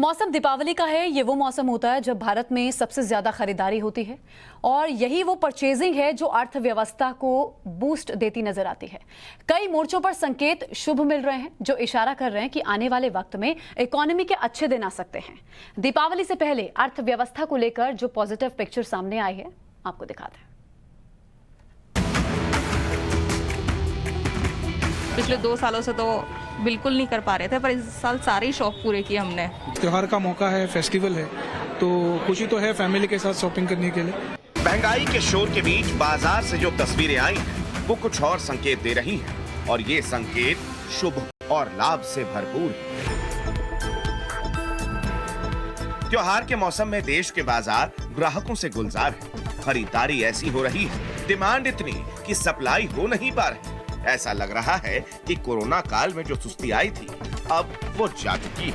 मौसम दीपावली का है। ये वो मौसम होता है जब भारत में सबसे ज्यादा खरीदारी होती है और यही वो परचेजिंग है जो अर्थव्यवस्था को बूस्ट देती नजर आती है। कई मोर्चों पर संकेत शुभ मिल रहे हैं जो इशारा कर रहे हैं कि आने वाले वक्त में इकोनॉमी के अच्छे दिन आ सकते हैं। दीपावली से पहले अर्थव्यवस्था को लेकर जो पॉजिटिव पिक्चर सामने आई है आपको दिखाते हैं। पिछले 2 सालों से तो बिल्कुल नहीं कर पा रहे थे, पर इस साल सारे ही शौक पूरे किए हमने। त्योहार का मौका है, फेस्टिवल है, तो खुशी तो है फैमिली के साथ शॉपिंग करने के लिए। महंगाई के शोर के बीच बाजार से जो तस्वीरें आई हैं, वो कुछ और संकेत दे रही हैं और ये संकेत शुभ और लाभ से भरपूर है। त्योहार के मौसम में देश के बाजार ग्राहकों से गुलजार है। खरीदारी ऐसी हो रही है, डिमांड इतनी कि सप्लाई हो नहीं पा रही। ऐसा लग रहा है कि कोरोना काल में जो सुस्ती आई थी अब वो जा चुकी है।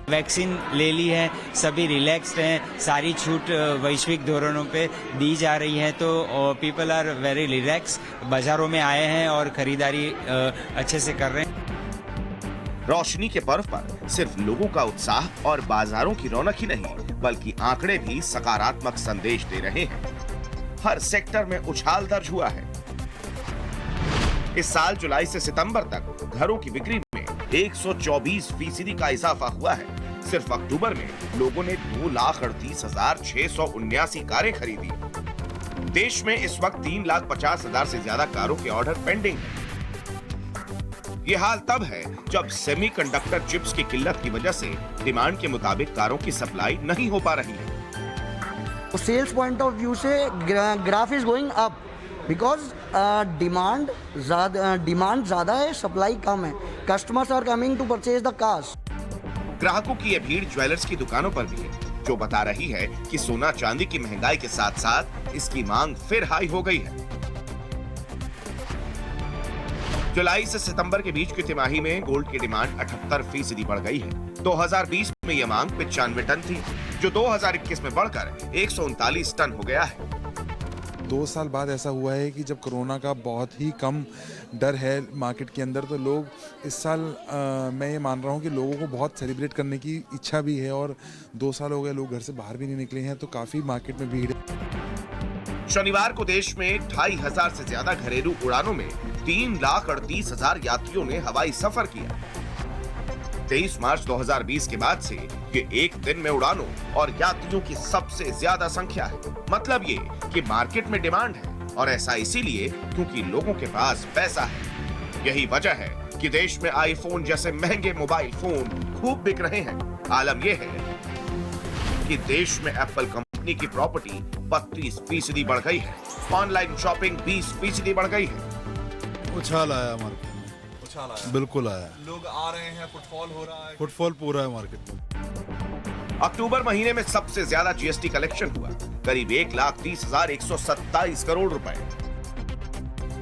वैक्सीन ले ली है, सभी रिलैक्स्ड हैं, सारी छूट वैश्विक धोरणों पे दी जा रही है, तो पीपल आर वेरी रिलैक्स, बाजारों में आए हैं और खरीदारी अच्छे से कर रहे हैं। रोशनी के पर्व पर सिर्फ लोगों का उत्साह और बाजारों की रौनक ही नहीं बल्कि आंकड़े भी सकारात्मक संदेश दे रहे हैं। हर सेक्टर में उछाल दर्ज हुआ है। इस साल जुलाई से सितंबर तक घरों की बिक्री में 124% का इजाफा हुआ है। सिर्फ अक्टूबर में लोगों ने 2,38,679 कारें खरीदी। देश में इस वक्त 3,50,000 से ज्यादा कारों के ऑर्डर पेंडिंग हैं। ये हाल तब है जब सेमीकंडक्टर चिप्स की किल्लत की वजह से डिमांड के मुताबिक कारों की सप्लाई नहीं हो पा रही है। सेल्स पॉइंट ऑफ व्यू से graph is going up because demand ज्यादा है, सप्लाई कम है। Customers are coming to purchase the cars. ग्राहकों की ये भीड़ ज्वेलर्स की दुकानों पर भी है, जो बता रही है कि सोना चांदी की महंगाई के साथ साथ इसकी मांग फिर हाई हो गई है। जुलाई से सितंबर के बीच की तिमाही में गोल्ड की डिमांड 78% बढ़ गई है। 2020 में यह मांग 95 टन थी, जो 2021 में बढ़कर 139 टन हो गया है। 2 साल बाद ऐसा हुआ है कि जब कोरोना का बहुत ही कम डर है मार्केट के अंदर, तो लोग इस साल मैं ये मान रहा हूँ कि लोगों को बहुत सेलिब्रेट करने की इच्छा भी है और 2 साल हो गए लोग घर से बाहर भी नहीं निकले हैं, तो काफी मार्केट में भीड़ है। शनिवार को देश में 2,500 से ज्यादा घरेलू उड़ानों में 3,38,000 यात्रियों ने हवाई सफर किया। 23 मार्च 2020 के बाद से ये एक दिन में उड़ानों और यात्रियों की सबसे ज्यादा संख्या है। मतलब ये कि मार्केट में डिमांड है और ऐसा इसीलिए क्योंकि लोगों के पास पैसा है। यही वजह है कि देश में आईफोन जैसे महंगे मोबाइल फोन खूब बिक रहे हैं। आलम यह है कि देश में एप्पल कंपनी की प्रॉपर्टी 32% बढ़ गई है। ऑनलाइन शॉपिंग 20% बढ़ गई है। उछाल आया मार्केट में, उछाल आया, बिल्कुल आया। लोग आ रहे हैं, फुटफॉल हो रहा है, फुटफॉल पूरा है मार्केट में। अक्टूबर महीने में सबसे ज्यादा जीएसटी कलेक्शन हुआ, करीब 1,30,127 करोड़ रुपए।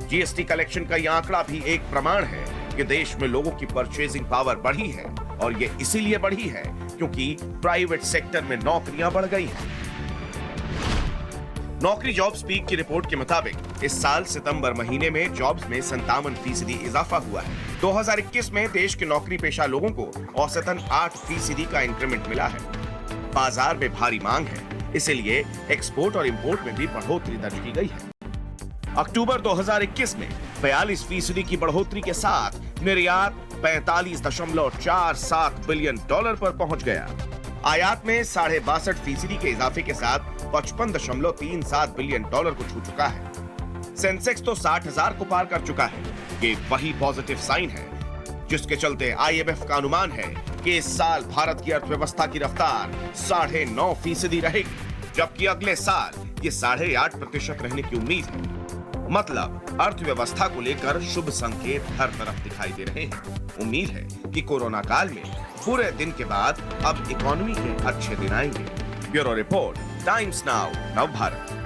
जीएसटी कलेक्शन का यह आंकड़ा भी एक प्रमाण है कि देश में लोगों की परचेजिंग पावर बढ़ी है और ये इसीलिए बढ़ी है क्योंकि प्राइवेट सेक्टर में नौकरियां बढ़ गई हैं। नौकरी जॉब्स पीक की रिपोर्ट के मुताबिक इस साल सितंबर महीने में जॉब्स में 57% इजाफा हुआ है। 2021 में देश के नौकरी पेशा लोगों को औसतन 8% का इंक्रीमेंट मिला है। बाजार में भारी मांग है, इसीलिए एक्सपोर्ट और इंपोर्ट में भी बढ़ोतरी दर्ज की गई है। अक्टूबर 2021 में 42% की बढ़ोतरी के साथ निर्यात 45.47 बिलियन डॉलर पर पहुंच गया। आयात में 62.5% के इजाफे के साथ 55.37 बिलियन डॉलर को छू चुका है। सेंसेक्स तो 60,000 को पार कर चुका है। ये वही पॉजिटिव साइन है जिसके चलते आईएमएफ का अनुमान है कि इस साल भारत की अर्थव्यवस्था की रफ्तार 9.5% रहेगी, जबकि अगले साल ये 8.5% रहने की उम्मीद है। मतलब अर्थव्यवस्था को लेकर शुभ संकेत हर तरफ दिखाई दे रहे हैं। उम्मीद है कि कोरोना काल में बुरे दिन के बाद अब इकोनॉमी के अच्छे दिन आएंगे। ब्यूरो रिपोर्ट, टाइम्स नाउ, नव भारत।